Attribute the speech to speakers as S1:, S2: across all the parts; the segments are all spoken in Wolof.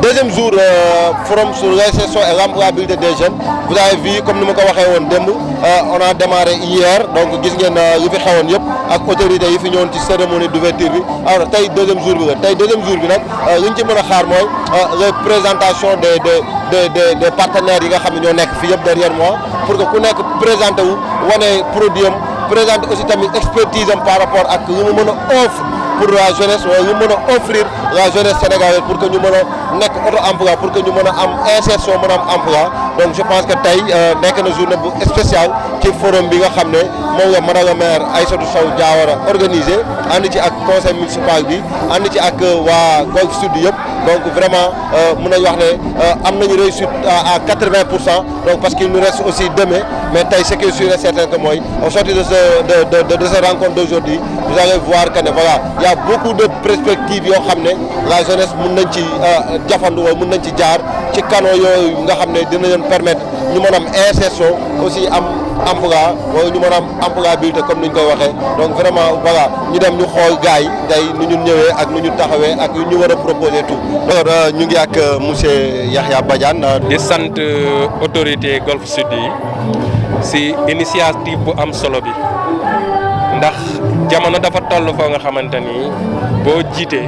S1: deuxième jour forum sur l'insertion et l'employabilité des jeunes. Vous avez vu comme nous ma ko waxee woon démb on a démarré hier donc gis ngeen li fi xewoon yëpp ak autorités yi fi ñëwoon ci cérémonie d'ouverture bi. Alors tey deuxième jour bi la tey deuxième jour bi nag li ñu ci mën a xaar mooy les présentations des partenaires yi nga xam ne ñoo nekk fii yëpp derrière moi pour que ku nekk présenté wu wane produit am présenter aussi tamit expertise am par rapport ak li mu mën a offre pour la jeunesse wala ñu mën a offrir la jeunesse sénégalaise pour que ñu mën a nekk auto-emploi pour que ñu mën a am insertion mën a am emploi donc je pense que tey nekk na journée bu spéciale ci forum bi nga xam ne moom la madame la maire Aïssatou Sow Diawara organisé ànd ci ak conseil municipal bi ànd ci ak waa Golf Sud yëpp donc vraiment mën nañu wax ne am nañu réussite à 80% donc parce qu'il nous reste aussi demain mais tey ce qui est sûr et certain que mooy au sortir de cette rencontre d'aujourd'hui vous allez voir que ne voilà il y a beaucoup de perspectives yoo xam ne la jeunesse mën nañ ci jafandu wala mën nañ ci jaar ci canaux yooyu nga xam ne dina leen permettre ñu mën am insertion aussi am emploi wala ñu mën am employabilité comme ni ñu koy waxee donc vraiment voilà ñu dem ñu xool gars yi tey nu ñu ñëwee ak nu ñu taxawee ak yu ñu war a proposer tout. alors ñu ngi ak monsieur Yahya Badiane.
S2: di sant autorité Golf Sud yi si initiative bu am solo bi ndax jamono dafa toll foo nga xamante ni boo jiitee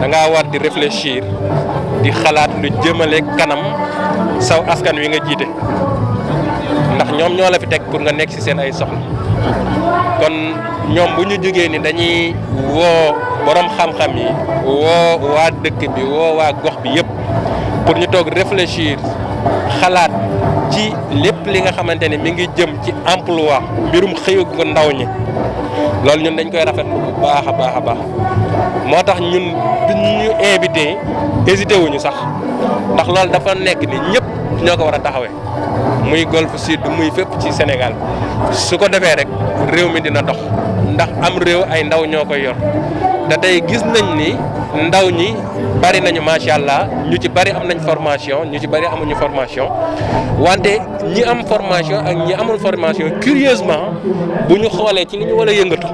S2: da ngaa war di réfléchir di xalaat lu jëmale kanam saw askan wi nga jiite ndax ñoom ñoo la fi teg pour nga nekk ci seen ay soxla kon ñoom bu ñu jógee ni dañuy woo borom xam-xam yi woo waa dëkk bi woo waa gox bi yëpp pour ñu toog réfléchir xalaat ci lépp li nga xamante ne mi ngi jëm ci emploi mbirum xëyu ko ndaw ñi loolu ñun dañ koy rafetlu bu baax a baax a baax moo tax ñun bi ñu invité hésité wuñu sax ndax loolu dafa nekk ni ñëpp ñoo ko war a taxawee muy Golf Sud muy fépp ci Sénégal su ko defee rek réew mi dina dox ndax am réew ay ndaw ñoo koy yor te tey gis nañ ni ndaw ñi bari nañu macha allah ñu ci bari am nañ formation ñu ci bari amuñu formation wante ñi am formation ak ñi amul formation curieusement bu ñu xoolee ci li ñu war a yëngatu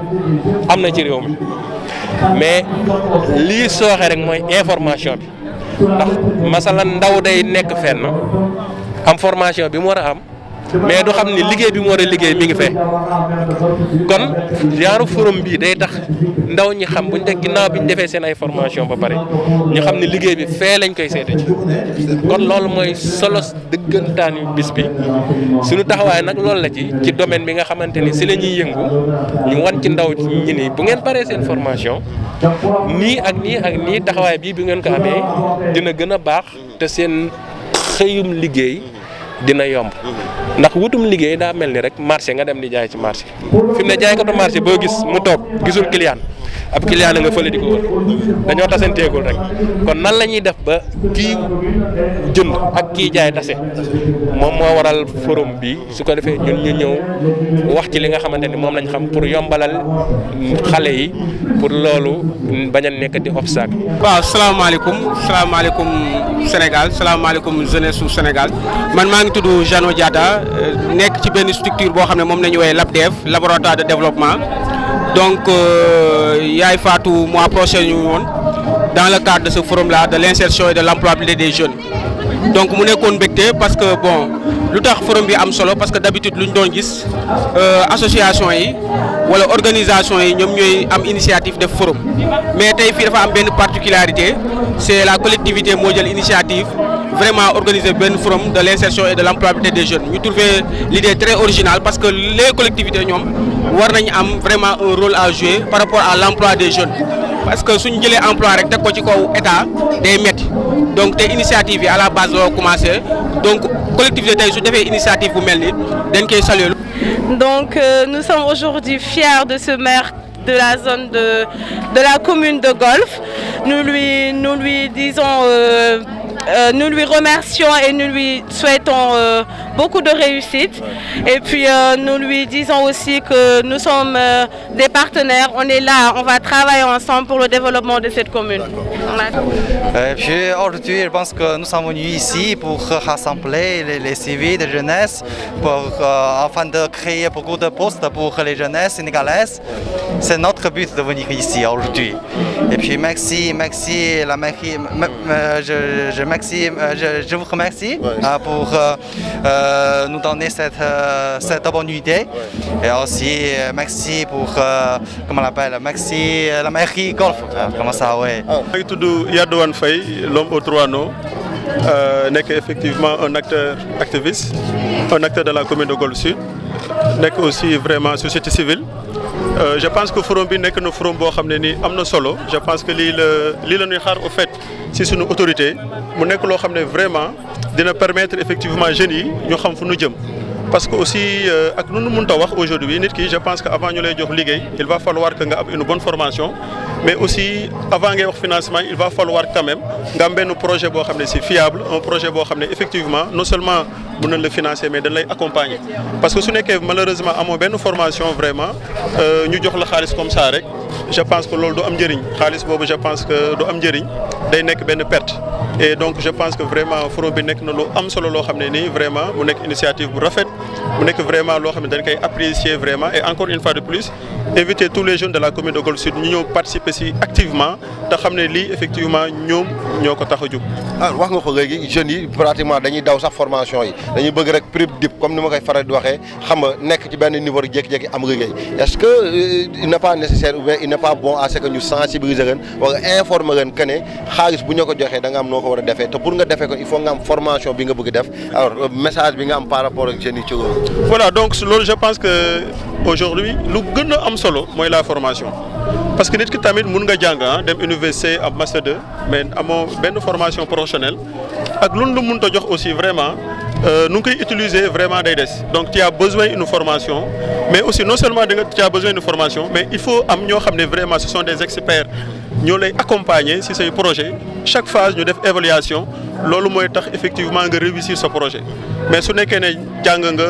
S2: am na ci réew mi mais lii sooxe rek mooy information bi ndax masalan ndaw day nekk fenn am formation bi mu war a am mais du xam ni liggéey bi mu war a liggéey mi ngi fee kon genre forum bii day tax ndaw ñi xam buñ def ginnaaw bi ñu defee seen ay formation ba pare ñu xam ni liggéey bi fee lañ koy seete ci kon loolu mooy solo dëggantaani bis bi suñu taxawaay nag loolu la ci domaine bi nga xamante ni si la ñuy yëngu ñu wan ci ndaw ñi ni bu ngeen paree seen formation nii ak nii ak nii taxawaay bii bi ngeen ko amee dina gën a baax te seen xëyum liggéey dina yomb ndax wutum liggéey daa mel ni rek marché nga dem di jaay ci marché fi mu ne jaay ko to marché boo gis mu toog gisul client ab client nga fële di ko wër dañoo tasanteegul rek kon nan la ñuy def ba kii jënd ak kii jaay tase moom moo waral forum bi su ko defee ñun ñu ñëw wax ci li nga xamante ni moom lañ xam pour yombalal xale yi pour loolu bañ a nekk di obstacle.
S3: waaw salaamaaleykum Sénégal salaamaaleykum jeunesse su Sénégal man maa ngi tudd Jeannot Diatta nekk ci benn structure boo xam ne moom la ñu woowee LABDEV laboratoire de développement donc yaay Fatou mois prochain ñu woon dans le cadre de ce forum là de l'insertion et de l'employabilité des jeunes donc mu nekkoon mbégte parce que bon lu tax forum bi am solo parce que d'habitude lu ñu doon gis association yi wala organisation yi ñoom ñooy am initiative def forum mais tey fii dafa am benn particularité c'est la collectivité moo jël initiative vraiment organiser benn forum de l'insertion et de l'employabilité des jeunes ñu trouver l'idée très originale parce que les collectivités ñoom war nañu am vraiment un rôle à jouer par rapport à l'emploi des jeunes parce que suñu jëlee emploi rek teg ko ci kaw état day metti donc te initiative yi à la base loo commencé donc collectivité tey su defee initiative bu mel ni dañ koy saluer.
S4: Donc nous sommes aujourd'hui fiers de ce maire de la zone de la commune de Golf. Nous lui disons nous lui remercions et nous lui souhaitons beaucoup de réussite. Et puis nous lui disons aussi que nous sommes des partenaires, on est là, on va travailler ensemble pour le développement de cette commune.
S5: Aujourd'hui, je pense que nous sommes venus ici pour rassembler les civils de jeunesse, afin de créer beaucoup de postes pour les jeunesses sénégalaises. c'est notre but de venir ici aujourd'hui. Et puis merci la mairie, je vous remercie pour nous donner cette bonne idée. Et aussi merci pour comment on l'appelle, merci la mairie Golf. Comment ça, ouais.
S6: maa ngi tudd Yadouane Faye, l'homme aux trois noms, nekk effectivement un acteur activiste, un acteur de la commune de Golf Sud, nekk aussi vraiment société civile. Je pense que forum bi nekk na forum boo xam ne nii am na solo. Je pense que lii la ñuy xaar au fait si suñu autorité mu nekk loo xam ne vraiment dina permettre effectivement jeunes yi ñu xam fu ñu jëm. Parce que aussi ak nu nu mënta wax aujourd'hui nit ki je pense que avant ñu lay jox liggéey il va falloir que nga am une bonne formation, mais aussi avant ngay wax financement il va falloir quand même nga am benn projet boo xam ne c'est fiable, un projet boo xam ne effectivement non seulement mën nañ la financer mais dañ lay accompagner. Parce que su nekkee malheureusement amoo benn formation vraiment ñu jox la xaalis comme ça rek je pense que loolu du am njëriñ, xaalis boobu je pense que du am njëriñ, day nekk benn perte. Et donc je pense que vraiment forum bi nekk na lu am solo loo xam ne nii vraiment mu nekk initiative bu rafet, mu nekk vraiment loo xam ne dañ koy apprécier vraiment. Et encore une fois de plus inviter tous les jeunes de la commune de Golf Sud ñu ñëw participer si activement te xam ne lii effectivement ñoom ñoo ko tax a jóg.
S1: alors wax nga ko léegi jeunes yi pratiquement dañuy daw sax formation yi dañuy bëgg rek prix dip comme ni ma koy faral di waxee xam nga nekk ci benn niveau rek jékki-jékki am liggéey. Est-ce que il n'est pas nécessaire ou bien il n'est pas bon à ce que ñu sensibiliser leen wala informer leen que ne xaalis bu ñu ko joxee da nga am noo ko war a defee te pour nga defee ko il faut nga am formation bi nga bëgg def alors message bi nga am par rapport ak jeunes yi ci loolu.
S6: Voilà, donc loolu je pense que aujourd'hui lu gën a am solo mooy la formation. Parce que nit ki tamit mun nga jàng dem université am master 2 mais amoo benn formation professionnelle ak lu lu mun ta jox aussi vraiment nu ngi koy utiliser vraiment day des. Donc tu as besoin d'une formation, mais aussi non seulement tu as besoin d'une formation, mais il faut am ñoo xam ne vraiment ce sont des experts ñoo lay accompagner si say projet. Chaque phase ñu def évaluation loolu mooy tax effectivement nga réussir sa projet. Mais su nekkee ne jàng nga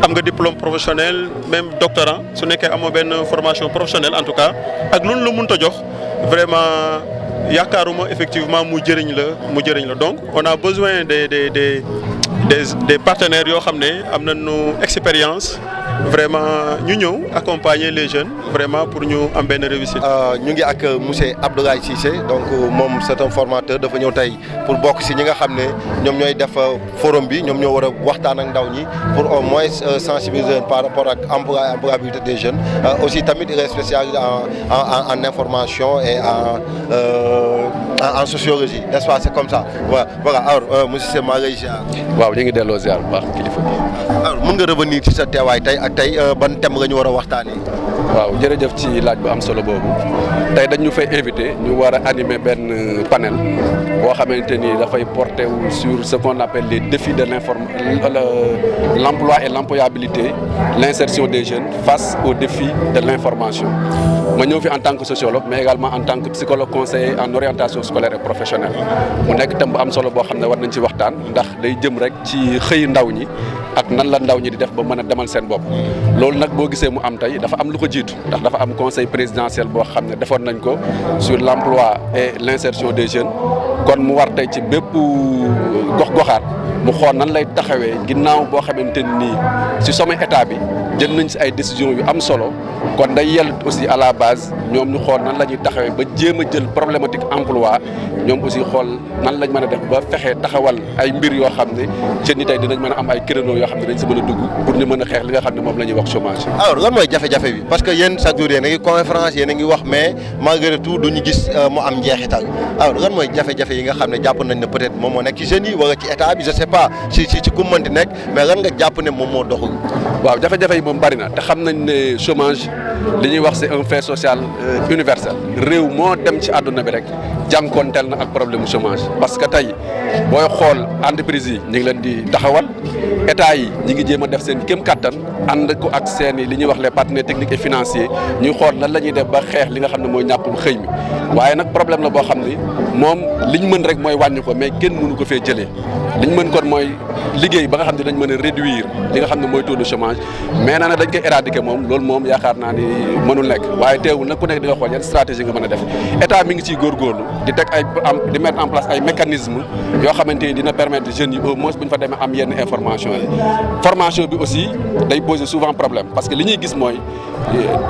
S6: am nga diplôme professionnel même doctorant su nekkee amoo benn formation professionnelle en tout cas ak loolu la mënut a jox vraiment yaakaaruma effectivement mu jëriñ la donc on a besoin des partenaires yoo xam ne am nañu expérience vraiment ñu ñëw accompagner les jeunes vraiment pour ñu am benn réussite.
S1: ñu ngi ak monsieur Abdoulaye Cissé donc moom c'est un formateur dafa ñëw tey pour bokk si ñi nga xam ne ñoom ñooy def forum bi ñoom ñoo war a waxtaan ak ndaw ñi pour au moins sensibiliser par rapport ak employabilité des jeunes aussi tamit il est spécialisé en information et en sociologie n'est-ce pas c'est comme ça voilà alors monsieur Cissé maa ngi lay ziar.
S7: waaw ñu ngi delloo ziar bu baax kilifa.
S1: alors mën nga revenir ci sa teewaay tey ak tey ban thème nga ñu war a waxtaanee.
S7: waaw jërëjëf ci laaj bu am solo boobu tey dañu fay invité ñu war a animer benn panel boo xamante ni dafay porter wu sur ce qu'on appelle les défis de l'emploi et l'employabilité, l'insertion des jeunes face aux défis de l'information. ma ñëw fi en tant que sociologue mais également en tant que psychologue conseiller en orientation scolaire et professionnelle mu nekk thème bu am solo boo xam ne war nañ ci waxtaan ndax day jëm rek ci xëy ndaw ñi ak nan la ndaw ñi di def ba mën a demal seen bopp. loolu nag boo gisee mu am tey dafa am lu ko jiitu ndax dafa am conseil présidentiel boo xam ne defoon nañ ko sur l'emploi et l'insertion des jeunes kon mu war tey ci bépp gox-goxaat mu xool nan lay taxawee ginnaaw boo xamante ni ci sommet état bi jël nañ ci ay décisions yu am solo kon day yell aussi à la base ñoom ñu xool nan la ñuy taxawee ba jéem a jël problématique emploi ñoom aussi xool nan lañ mën a def ba fexe taxawal ay mbir yoo xam ne jeunes yi tey dinañ mën a am ay créneaux yoo xam ne dañ si mën a dugg pour ñu mën a xeex li nga xam ne moom la ñuy wax chômage.
S1: alors lan mooy jafe-jafe bi parce que yéen chaque jour yéen a ngi conférence yéen a ngi wax mais malgré tout duñu gis mu am njeexital alors lan mooy jafe-jafe yi nga xam ne jàpp nañ ne peut-être moom moo nekk ci jeunes yi wala ci état bi je sais pas ci ku mënti nekk mais lan nga jàpp ne moom moo doxul.
S7: waaw jafe-jafe yi moom bari na te xam nañ ne chômage li ñuy wax c'est un fait social universel réew moo dem ci àdduna bi rek jànkoonteel na ak problème mu chômage parce que tey booy xool entreprise yi ñu ngi leen di taxawal état yi ñi ngi jéem a def seen kéem kattan ànd ko ak seen i li ñuy wax les partenaires techniques et financiers ñuy xool lan la ñuy def ba xeex li nga xam ne mooy ñàkkum xëy mi waaye nag problème la boo xam ni moom liñ mën rek mooy wàññi ko mais kenn mënu ko fee jëlee liñ mën kon mooy liggéey ba nga xam ne dañ mën a réduire li nga xam ne mooy taux de chômage mais naa ne dañ koy éradiquer moom loolu moom yaakaar naa ni mënul nekk waaye teewul nag ku nekk di nga xool yan stratégie nga mën a def état mi ngi ciy góorgóorlu di teg di mettre en place ay mécanismes yoo xamante ni dina permettre jeunes yi au moins bu ñu fa demee am yenn information yi formation bi aussi day poser souvent problème parce que li ñuy gis mooy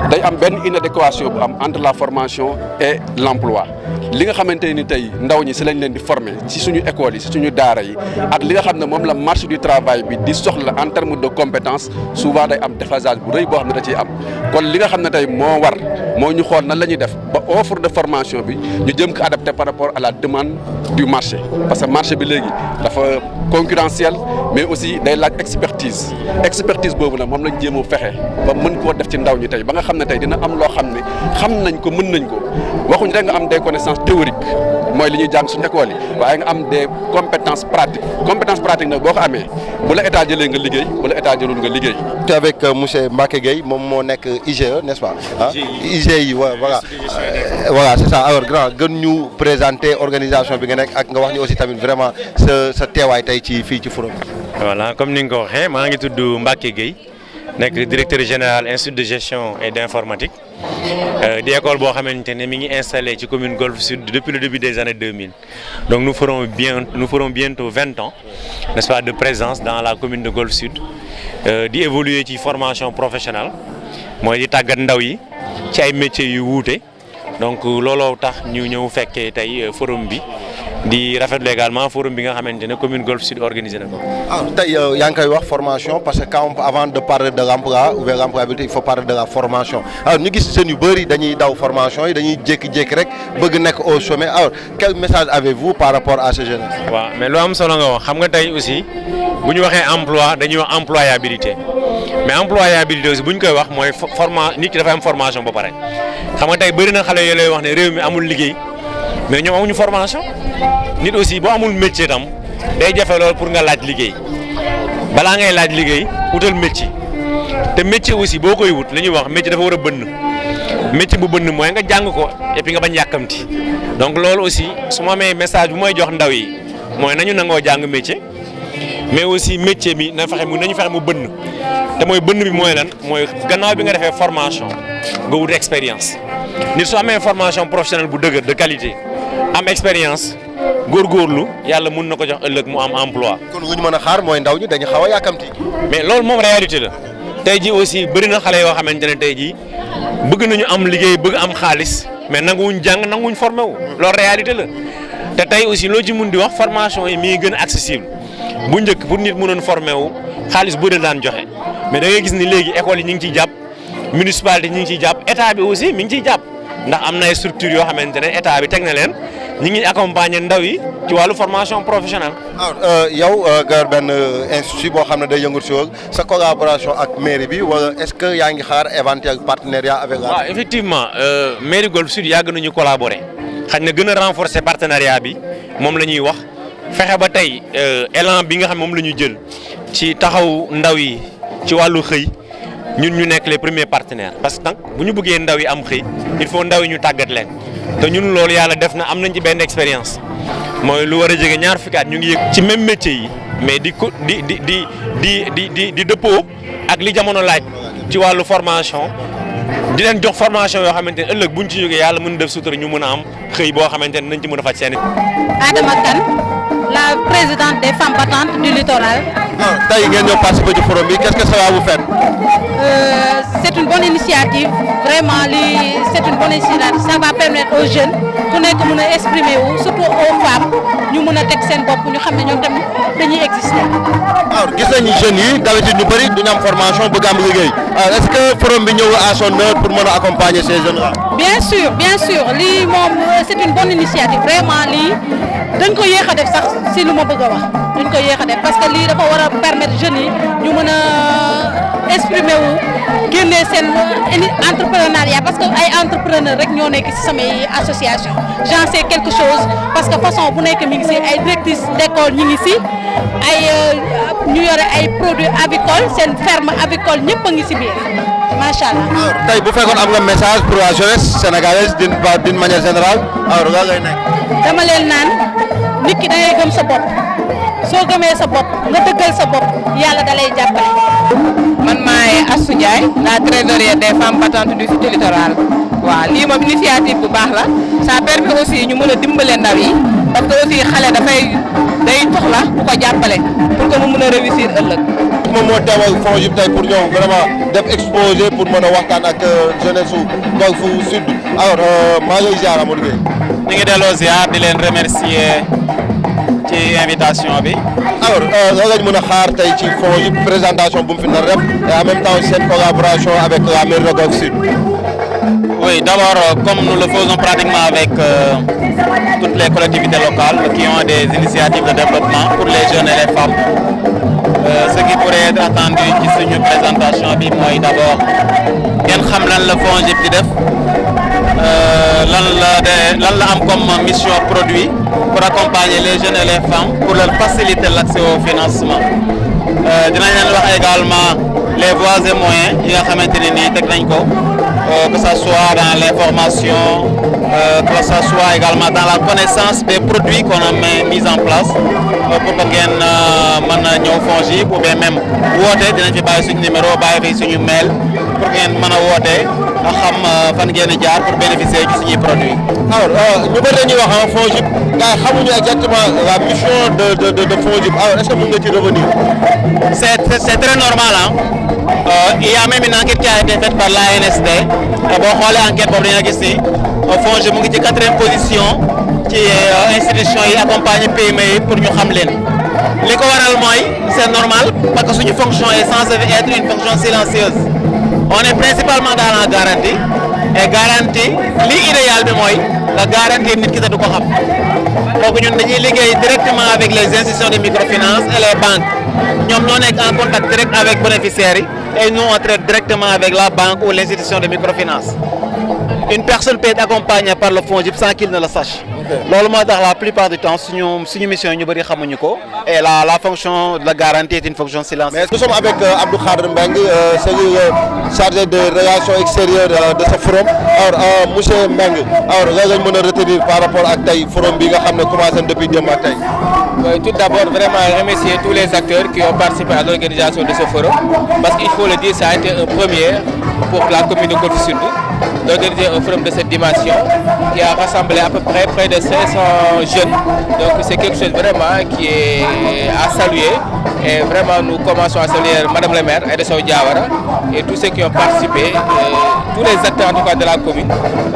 S7: day am benn inadéquation bu am entre la formation et l'emploi li nga xamante ni tey ndaw ñi si lañ leen di former ci suñu école yi si suñu daara yi ak li nga xam ne moom la marché du travail bi di soxla en termes de compétences souvent day am déphasage bu rëy boo xam ne da ciy am kon li nga xam ne tey moo war moo ñu xool nan la ñuy def ba offre de formation bi ñu jëm ko adapté par rapport à la demande du marché parce que marché bi léegi dafa concurrentiel mais aussi day laaj expertise boobu nag moom lañ jéem a fexe ba mën koo def ci ndaw ñi tey ba nga xam ne tey dina am loo xam ne xam nañ ko mën nañ ko waxuñ rek nga am des connaissances théoriques mooy li ñuy jàng suñu école yi waaye nga am des compétences pratiques nag boo ko amee bu la état jëlee nga liggéey bu la état jëlul nga liggéey.
S1: avec monsieur Mbacké Gueye moom moo nekk IGE n'est-ce pas ah IGI voilà c'est ça alors grand gën ñu présenter organisation bi nga nekk ak nga wax ñu aussi tamit vraiment sa teewaay tey ci fii ci forum.
S8: voilà comme ni nga ko waxee maa ngi tudd Mbacké Gueye nekk directeur général institut de gestion et d'informatique di école boo xamante ne mi ngi installé ci commune Golf Sud depuis le début des années 2000 donc nous ferons bientôt 20 ans n'est-ce pas de présence dans la commune de Golf Sud di évoluer ci formation professionnelle mooy di tàggat ndaw yi ci ay métiers yu wuute donc looloo tax ñu ñëw fekkee tey forum bi di rafetlu également forum bi nga xamante ne commune Golf Sud organisé na ko.
S1: tey yaa ngi koy wax formation parce que avant de parler de l'emploi ou de l'employabilité il faut parler de la formation alors ñu gis jeunes yu bëri dañuy daw formation yi dañuy jékki-jékki rek bëgg nekk au sommet alors quel message avez-vous par rapport à ces jeunes.
S8: waaw mais lu am solo nga wax xam nga tey aussi bu ñu waxee emploi dañuy wax employabilité mais employabilité aussi bu ñu koy wax mooy nit ki dafa am formation ba pare xam nga tey bëri na xale yoo lay wax ne réew mi amul liggéey mais ñoom amuñu formation. nit aussi boo amul métier tam day jafe lool pour nga laaj liggéey balaa ngay laaj liggéey utal métier te métier aussi boo koy wut li ñuy wax métier dafa war a bënn métier bu bënn mooy nga jàng ko et puis nga bañ yàkkamti donc loolu aussi su ma amee message bu may jox ndaw yi mooy nañu nangoo jàng métier mais aussi métier bi nañu fexe mu bënn te mooy bënn bi mooy lan mooy gannaaw bi nga defee formation nga wut expérience nit su amee formation professionnelle bu dëgër de qualité am expérience góorgóorlu yàlla mun na ko jox ëllëg mu am emploi.
S1: kon lu ñu mën a xaar mooy ndaw ñi dañu xaw a yàkkamti.
S8: mais loolu moom réalité la tey jii aussi bëri na xale yoo xamante ne tey jii bëgg nañu am liggéey bëgg am xaalis mais nanguwuñ jàng nanguwuñ formé wu loolu réalité la te tey aussi loo ci mun di wax formation yi mi ngi gën a accessible bu njëkk pour nit mënoon formé wu xaalis bu dee daan joxe mais da ngay gis ni léegi école yi ñu ngi ciy jàpp municipalité ñu ngi ciy jàpp état bi aussi mi ngi ciy jàpp ndax am na ay structures yoo xamante ne état bi teg na leen. ñu ngi accompagner ndaw yi ci wàllu formation professionnelle.
S1: yow nga benn institut boo xam ne day yëngu si sa collaboration ak mairie bi wala est-ce que yaa ngi xaar éventuel partenariat avec la.
S8: waaw effectivement mairie Golf Sud yàgg nañu collaborer xëy na gën a renforcer partenariat bi moom la ñuy wax fexe ba tey élan bi nga xam moom la ñu jël ci taxaw ndaw yi ci wàllu xëy ñun ñu nekk les premiers partenaires parce que nag bu ñu bëggee ndaw yi am xëy il faut ndaw yi ñu tàggat leen. te ñun loolu yàlla def na am nañ ci benn expérience mooy lu war a jege ñaar fukki at ñu ngi yëg ci même métier yi mais di dëppoo ak li jamono laaj ci wàllu formation di leen jox formation yoo xamante ne ëllëg buñ ci jógee yàlla mën def sutura ñu mën a am xëy boo xamante ne nañ ci mën a faj seen
S9: Adama Kane la présidente des femmes battantes du littoral.
S1: tey ngeen ñëw participer ci forum bi qu'est-ce que ça va vous faire?
S9: C'est une bonne initiative vraiment c'est une bonne initiative ça va permettre aux jeunes ku nekk mën a exprimer wu surtout aux femmes ñu mën a teg seen bopp ñu xam ne ñoom tamit dañuy exister.
S1: alors gis nañu jeunes yi d'habitude ñu bëri duñu am formation bëgg am liggéey alors est-ce que forum bi ñëw à son heure pour mën a accompagner ces jeunes là.
S9: bien sûr lii moom c'est une bonne initiative vraiment lii dañ ko yéex a def sax si lu ma bëgg a wax dañ ko yéex a def parce que lii dafa war a permettre jeunes yi ñu mën a exprimer wu génnee seen entrepreneuriat parce que ay entrepreneur rek ñoo nekk ci samay association j'en sais quelque chose parce que façon bu nekk mi ngi ci ay directrices d'école ñi ngi ci ay ñu yore ay produits avicoles seen ferme avicole ñëpp a ngi ci biir macha allah.
S1: tey bu fekkoon am nga message pour la jeunesse sénégalaise d'une manière générale alors nga lay nekk.
S9: dama leen naan nit ki da ngay gëm sa bopp soo gëmee sa bopp nga dëggal sa bopp yàlla da lay jàppale.
S10: man maay Assou Ndiaye la trésorière des femmes battantes du Sud Littoral waaw lii moom initiative bu baax la ça permet aussi ñu mën a dimbale ndaw yi parce que aussi xale day soxla ku ko jàppale pour que mu mën a réussir ëllëg.
S1: moom moo teewal FONGIP tey pour ñoom vraiment def exposé pour mën a waxtaan ak jeunesse su Golf Sud alors maa ngi lay ziar Amadou Gueye.
S11: ñu ngi delloo ziar di leen remercier ci invitation bi.
S1: alors lan lañ mën a xaar tey ci FONGIP présentation bu mu fi nar def et en même temps cette collaboration avec la mairie de Golf Sud.
S11: Oui, d'abord, comme nous le faisons pratiquement avec toutes les collectivités locales qui ont des initiatives de développement pour les jeunes et les femmes, ce qui pourrait être attendu ci suñu présentation bi mooy d'abord ngeen xam lan la FONGIP di def lan la am comme mission produit pour accompagner les jeunes et les femmes pour leur faciliter l'accès au financement. Dinañ leen wax également les voies et moyens yi nga xamante ne nii teg nañ ko. Que ça soit dans l'information, que ça soit également dans la connaissance des produits qu'on a mis en place pour que ngeen mën a ñëw FONGIP ou bien même woote dinañ fi bàyyi suñu numéro bàyyi fi suñu mail pour ngeen mën a woote nga xam fan ngeen di jaar pour bénéficier ci suñuy produits.
S1: alors ñu bëri dañuy wax FONGIP gars yi xamuñu exactement la mission de FONGIP alors est-ce que mën nga ci revenir.
S11: C'est très normal hein. Il y a même une enquête qui a été faite par l'ANSD boo xoolee enquête boobu dañoo gis ni FONGIP mu ngi ci 4e position ci institution yi accompagner PME yi pour ñu xam leen li ko waral mooy c'est normal parce que suñu fonction est censée être une fonction silencieuse on est principalement dans la garantie et garantie li idéal bi mooy nga garantir nit ki te du ko xam donc ñun dañuy liggéey directement avec les institutions de microfinance et les banques ñoom ñoo nekk en contact direct avec bénéficiaires yi et nous on traite directement avec la banque ou l'institution de microfinance. Une personne peut être accompagnée par le FONGIP sans qu'il ne le sache. loolu moo tax la plupart du temps suñu mission yi ñu bëri xamuñu ko et la fonction de la garantie est une fonction silencieuse.
S1: Mais nous sommes avec Abdou Khadre Mbengue c'est le chargé de relations extérieures de ce forum alors monsieur Mbengue alors lan lañ mën a retenir par rapport ak tey forum bi nga xam ne commencé depuis démb ak tey.
S12: Tout d'abord, vraiment remercier tous les acteurs qui ont participé à l'organisation de ce forum, parce qu'il faut le dire, ça a été un premier pour la commune de Golf Sud d'organiser un forum de cette dimension qui a rassemblé à peu près de 500 jeunes. Donc c'est quelque chose vraiment qui est à saluer et vraiment nous commençons à saluer Madame le maire Aïda Sow Diawara et tous ceux qui ont participé, tous les acteurs en tout cas de la commune,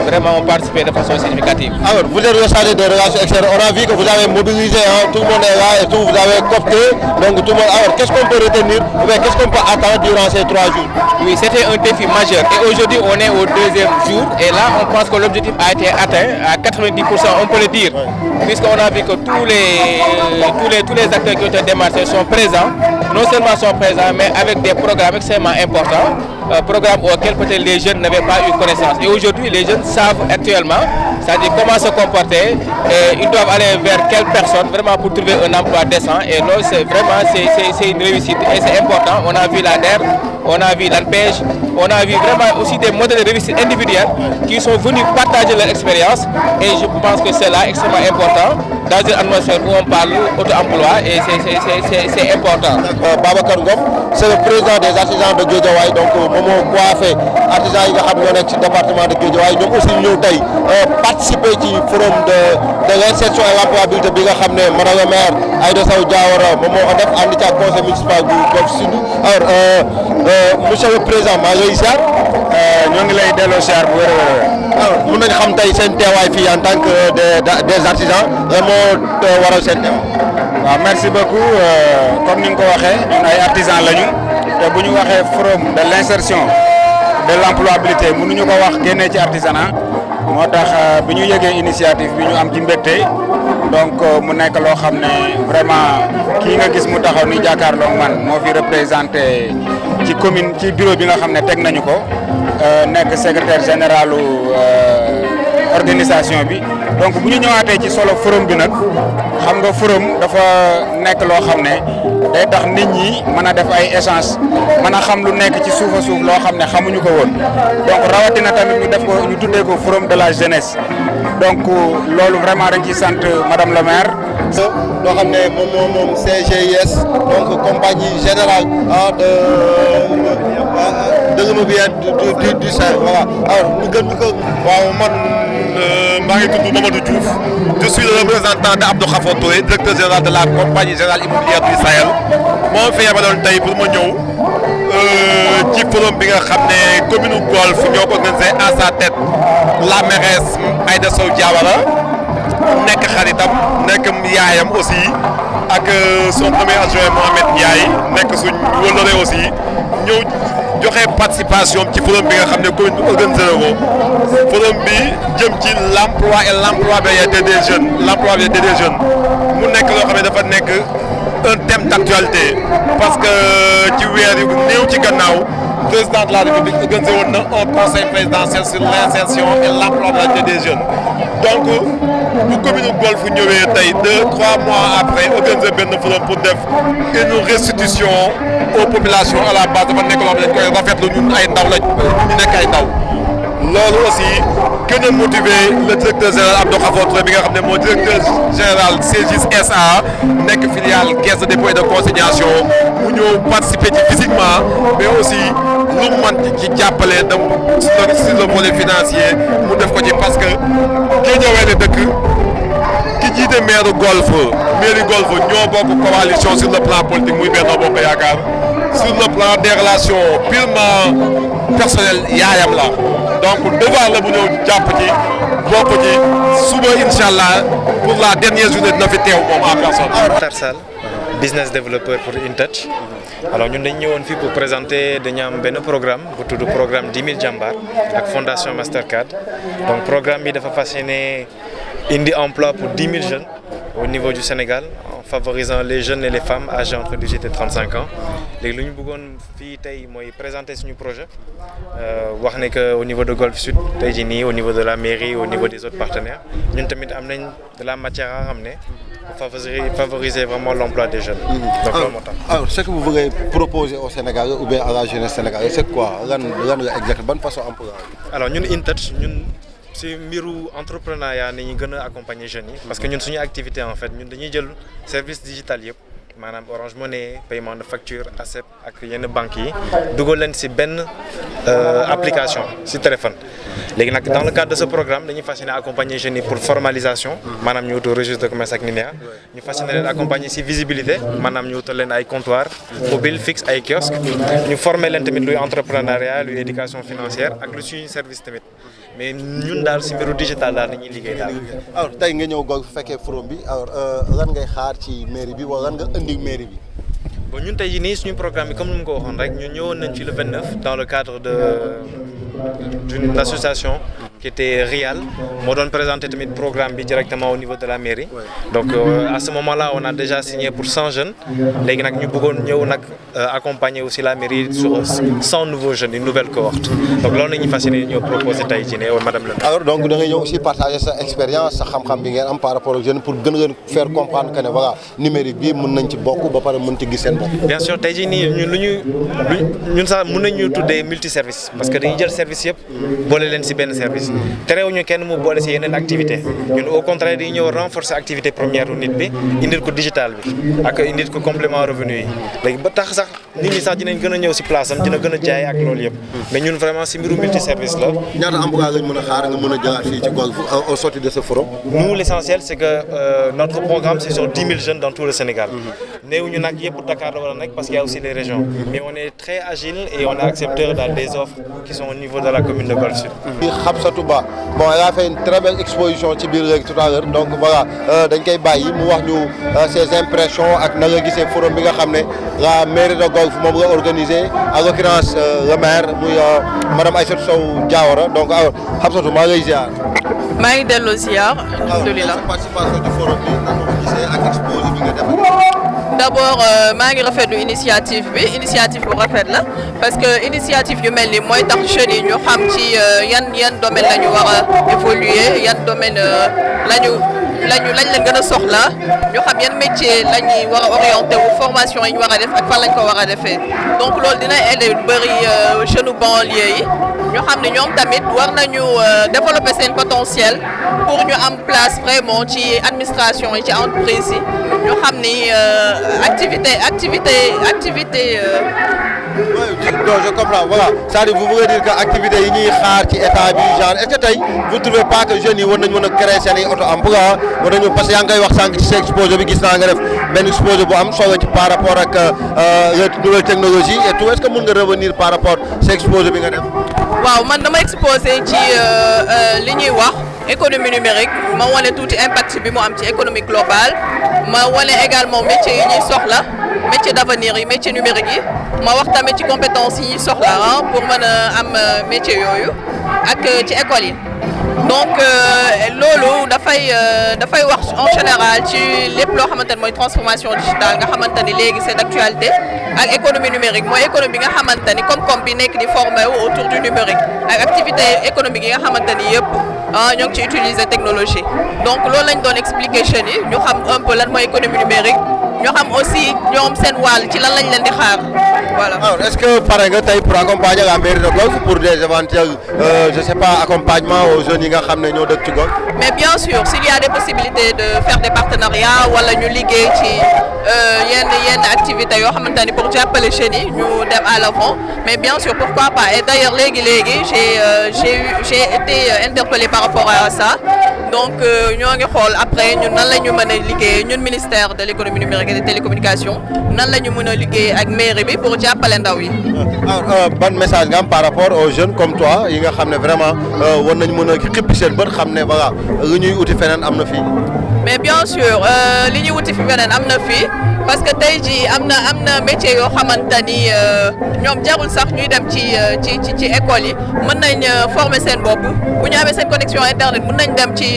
S12: vraiment ont participé de façon significative.
S1: Alors vous êtes le chargé de relations extérieures, on a vu que vous avez mobilisé tout le monde est là et tout, vous avez coopté, donc tout le monde. Alors qu'est-ce qu'on peut retenir, ou bien qu'est-ce qu'on peut attendre durant ces 3 jours?
S12: Oui, c'était un défi majeur et aujourd'hui on est au 2e jour et là on pense que l'objectif a été atteint à 90%, on peut le dire, puisqu'on a vu que tous les acteurs qui ont été démarchés sont présents, non seulement sont présents mais avec des programmes extrêmement importants, programmes auxquels peut-être les jeunes n'avaient pas eu connaissance. Et aujourd'hui les jeunes savent actuellement, c'est-à-dire comment se comporter et ils doivent aller vers quelle personne vraiment pour trouver un emploi décent et là c'est vraiment c'est une réussite et c'est important. On a vu la DER, on a vu l'ANPEJ, on a vu vraiment aussi des modèles de réussite individuels qui sont venus partager leur expérience et je pense que c'est là extrêmement important dans une atmosphère où on parle auto-emploi et c'est important.
S1: Babacar Ngom, c'est le président des artisans de Guédiawaye donc Momo coiffé artisans yi nga xam ñoo nekk ci département de Guédiawaye ñoom aussi ñëw tey participer ci forum de l'insertion et l'employabilité bi nga xam ne madame le maire Aïda Sow Diawara moom moo ko def ànd ci ak conseil municipal bu Golf Sud. Alors monsieur le président maa ngi lay ziar.
S13: ñoo ngi lay delloo ziar bu wér a wér.
S1: alors mën nañu xam tey seen teewaay fii en tant que des artisans lan moo waral seen teewaay.
S13: waaw merci beaucoup comme ni nga ko waxee ñun ay artisans lañu te bu ñu waxee forum de l'insertion de l'employabilité mënuñu ko wax génnee ci artisanat moo tax bi ñu yëgee initiative bi ñu am ci mbégte donc mu nekk loo xam ne vraiment kii nga gis mu taxaw ni jàkkaarloo man moo fi représenté ci commune ci bureau bi nga xam ne teg nañu ko nekk secrétaire généralu organisation bi donc bu ñu ñëwaatee ci solo forum bi nag xam nga forum dafa nekk loo xam ne day tax nit ñi mën a def ay échange mën a xam lu nekk ci suufa suuf loo xam ne xamuñu ko woon donc rawatina tamit ñu def ko ñu tuddee ko forum de la jeunesse donc loolu vraiment dañ ci sant madame le maire.
S1: loo xam ne moom CGIS donc compagnie générale de l'immobilier du Sahel voilà alors ñu gën ko.
S14: waaw man maa ngi tudd Mamadou Diouf je suis le représentant de Abdou Khafor Touré directeur général de la compagnie générale immobilière du Sahel moo fi yebaloon tey pour ma ñëw ci forum bi nga xam ne commune Golf ñoo ko organisé à sa tête la mairesse Aïda Sow Diawara nekk xaritam nekk yaayam aussi ak son premier adjoint Mohamed Ndiaye nekk suñ wëllëre aussi ñëw joxe participation ci forum bi nga xam ne commune bi organisé na ko forum bi jëm ci l'emploi et l'employabilité des jeunes mu nekk loo xam ne dafa nekk un thème d'actualité parce que ci weer yu néew ci gannaaw président de la République organisé woon na un conseil présidentiel sur l'insertion et l'employabilité des jeunes donc bu commune Golf ñëwee tey 2-3 mois après organiser benn forum pour def une restitution aux populations à la base dafa nekk loo xam ne dañ koy rafetlu ñun ay ndaw lañ ñu nekk ay ndaw loolu aussi gën a motiver le directeur général Abdou Khafor Touré bi nga xam ne moo directeur général CGIS SA nekk filiale caisse de dépôt et de consignation mu ñëw participer ci physiquement mais aussi lu mu mën ci jàppale dem sur le volet financier mu def ko ci parce que Guédiawaye la dëkk ki jiite maire Golf mairie Golf ñoo bokk coalition sur le plan politique muy Benno Bokk Yaakaar sur le plan des relations purement personnelles yaayam la donc devoir la bu ñëw jàpp ci bokk ci suba incha allah pour la dernière journée dina fi teew moom en personne.
S15: Tarsal business développeur pour InTouch alors ñun dañu ñëwoon fii pour présenter dañu am benn programme bu tudd programme 10 000 jàmbaar ak fondation Mastercard donc programme bi dafa fas yéene indi emploi pour 10 000 jeunes au niveau du Sénégal en favorisant les jeunes et les femmes âgées entre 18 et 35 ans léegi lu ñu bëggoon fii tey mooy présenter suñu projet wax ne que au niveau de Golf Sud tey jii nii au niveau de la mairie au niveau des autres partenaires ñun tamit am nañ de la matière à ramener pour favoriser vraiment l'emploi des jeunes. donc loolu moo tax.
S1: alors ce que vous voulez proposer au Sénégal ou bien à la jeunesse sénégalaise c'est quoi lan nga exact ban façon emploi.
S15: alors ñun InTouch ñun. ci mbiru entrepreneuriat ni ñu gën a accompagner jeunes yi parce que ñun suñu activité en fait ñun dañuy jël service digital yëpp maanaam Orange Money paiement de facture ACEP ak yenn banques yi dugal leen ci benn application ci téléphone léegi nag dans le cadre de ce programme dañuy fas yéene accompagner jeunes yi pour formalisation maanaam ñu wutal registre de commerce ak NINEA ñu fas yéene leen accompagner ci visibilité maanaam ñu wutal leen ay comptoir mobile fixe ay kiosque ñu former leen tamit luy entrepreneuriat luy éducation financière ak lu suñu service tamit mais ñun daal ci mbiru digital daal dañuy liggéey daal.
S1: alors tey nga ñëw Golf fekkee forum bi alors lan ngay xaar ci mairie bi wala lan nga indi mairie bi.
S15: bon ñun tey jii nii suñu programme bi comme ni mu ko waxoon rek ñun ñëwoon nañ ci le 29 dans le cadre d'une association qui était RIAL moo doon présenter tamit programme bi directement au niveau de la mairie donc à ce moment-là on a déjà signé pour 100 jeunes léegi nag ñu bëggoon ñëw nag accompagner aussi la mairie sur 100 nouveaux jeunes une nouvelle cohorte donc loolu la ñuy fas yéene ñëw proposer tey jii ne madame le maire.
S1: alors donc da ngay ñëw aussi partager sa expérience sa xam-xam bi ngeen am par rapport aux jeunes pour gën leen faire comprendre que ne voilà numérique bi mën nañ ci bokk ba pare mën ci gis seen bopp.
S15: bien sûr tey jii nii ñun sax mën nañ ñu tuddee multiservice parce que dañuy jël service yëpp boole leen ci benn service terewuñu kenn mu boole ci yeneen activité ñun au contraire dañuy ñëw renforcer activité première u nit bi indil ko digital bi ak indil ko complément revenu yi léegi ba tax sax nit ñi sax dinañ gën a ñëw ci place am dina gën a jaay ak loolu yëpp mais ñun vraiment ci mbiru multiservice la.
S1: ñaata emploi lañ mën a xaar nga mën a jëlaat fii ci Golf au sortie de ce forum.
S15: nous l'essentiel c'est que notre programme c'est sur 10 000 jeunes dans tout le Sénégal néewuñu nag yëpp Dakar la war a nekk parce qu'il y a aussi les régions mais on est très agile et on est accepteur dans des offres qui sont au niveau de la commune de Golf Sud.
S1: Khabsatou Ba bon elle a fait une très belle exposition ci biir léegi tout à l'heure donc voilà dañ koy bàyyi mu wax ñu ses impressions ak na nga gisee forum bi nga xam ne la mairie de Golf moom nga organisé en l'occurrence le maire muy madame Aïssatou Sow Diawara donc alors Khabsatou maa ngi lay ziar.
S10: maa ngi delloo ziar. alhamdulilah
S1: participation ci forum bi nan nga ko gisee ak exposé bi nga def.
S10: d'abord maa ngi rafetlu initiative bi initiative bu rafet la parce que initiative yu mel ni mooy tax jeunes yi ñu xam ci yan domaine la ñu war a évoluer yan domaine lañ leen gën a soxla ñu xam yan métier la ñuy war a orienté wu formation yi ñu war a def ak fan lañ ko war a defee donc loolu dina aider lu bëri jeunes banlieue yi ñu xam ne ñoom tamit war nañu développer seen potentiel pour ñu am place vraiment ci administration yi ci entreprise yi ñu xam ni activité.
S1: Non, je comprends, voilà. C'est-à-dire, vous voulez dire que l'activité yi ñuy xaar ci état bi genre est-ce que tey vous ne trouvez pas que jeunes yi war nañu mën a créer seen i auto-emploi war nañu parce que yaa ngi koy wax sànq ci sa exposé bi gis naa nga def benn exposé bu am solo ci par rapport ak les nouvelles technologies et tout est-ce que mën nga revenir par rapport sa exposé bi nga def.
S10: waaw man dama exposé ci li ñuy wax économie numérique ma wane tuuti impact bi mu am ci économie globale ma wane également métiers yi ñuy soxla métier d'avenir yi métier numérique yi ma wax tamit ci compétences yi ñuy soxla pour mën a am métier yooyu ak ci école yi donc loolu dafay wax en général ci lépp loo xamante ne mooy transformation digitale nga xamante ni léegi c'est d'actualité ak économie numérique mooy économie bi nga xamante ni koom-koom bi nekk di formé wu autour du numérique ak activité économique yi nga xamante ni yëpp ñoo ngi ci utiliser technologie donc loolu lañ doon expliquer jeunes yi ñu xam un peu lan mooy économie numérique ñu xam aussi ñoom seen wàll ci lan lañ leen di xaar voilà.
S1: Alors est-ce que pare nga tey pour accompagner la mairie de Golf pour des éventuels je sais pas accompagnement aux jeunes yi nga xam ne ñoo dëkk ci Golf.
S10: mais bien sûr s'il y a des possibilités de faire des partenariats wala ñu liggéey ci yenn activités yoo xamante ni pour jàppale jeunes yi ñu dem à l'avant mais bien sûr pourquoi pas et d'ailleurs léegi j'ai été interpellé par rapport à ça donc ñoo ngi xool après ñun nan la ñu mën a liggéey ñun ministère de l'économie numérique et des télécommunications nan la ñu mën a liggéey ak mairie bi pour jàppale ndaw yi.
S1: alors ban message nga am par rapport aux jeunes comme toi yi nga xam ne vraiment war nañu mën a xippi seen bët xam ne voilà lu ñuy uti feneen am na fii.
S10: mais bien sûr li ñuy wuti fi feneen am na fii parce que tey jii am na métier yoo xamante ni ñoom jarul sax ñuy dem ci école yi mën nañ former seen bopp bu ñu amee seen connexion internet mën nañ dem ci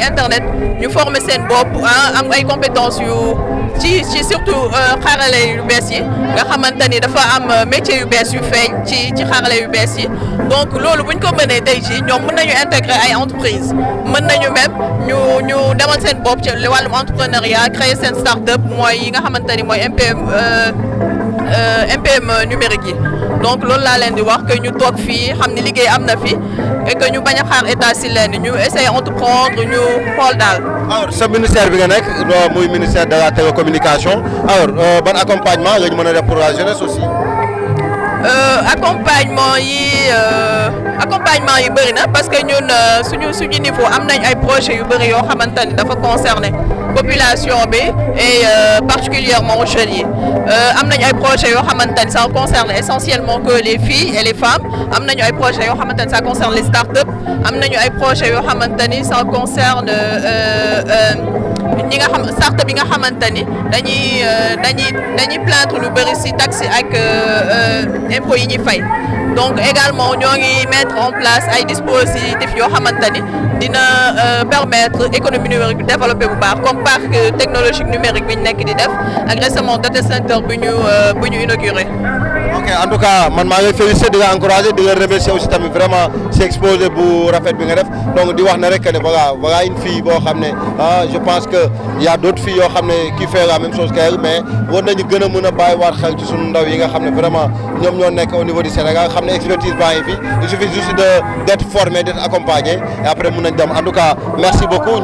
S10: internet ñu former seen bopp am ay compétences yu ci surtout xarale yu bees yi nga xamante ni dafa am métier yu bees yu feeñ ci xarale yu bees yi donc loolu bu ñu ko mënee tey jii ñoom mën nañu intégrer ay entreprises mën nañu même ñu demal seen bopp ci wàllum entrepreneuriat créer seen start-up mooy yi nga xamante ni mooy MPM numérique yi donc loolu laa leen di wax que ñu toog fii xam ni liggéey am na fi et que ñu bañ a xaar état si leen ñu essayer entreprendre ñu xool daal.
S1: alors sa ministère bi nga nekk muy ministère de la télécommunication alors ban accompagnement la ñu mën a def pour la jeunesse aussi.
S10: accompagnement yi bëri na parce que ñun suñu niveau am nañ ay projets yu bëri yoo xamante ni dafa concerner population bi et particulièrement jeunes yi am nañ ay projets yoo xamante ni ça concerne essentiellement que les filles et les femmes am nañu ay projets yoo xamante ni ça concerne les start-up am nañu ay projets yoo xamante ni ça concerne ñi nga xam start-up bi nga xamante ni dañuy plaindre lu bëri ci taxes ak impôts yi ñuy fay donc également ñoo ngi mettre en place ay dispositifs yoo xamante ni dina permettre économie numérique bi développer bu baax comme parc technologique numérique bi ñu nekk di def ak récemment data center bu ñu inauguré.
S1: ok en tout cas man maa ngi féliciter di la encourager di la remercier aussi tamit vraiment si exposé bu rafet bi nga def donc di wax ne rek ne voilà une fille boo xam ne je pense que y a d'autres filles yoo xam ne qui fait la même chose qu'elle mais war nañu gën a mën a bàyyiwaat xel ci sunu ndaw yi nga xam ne vraiment ñoom ñoo nekk au niveau du Sénégal xam ne expertise baa ngi fi il suffit juste d'être formé d'être accompagné et après mën nañ dem en tout cas merci beaucoup.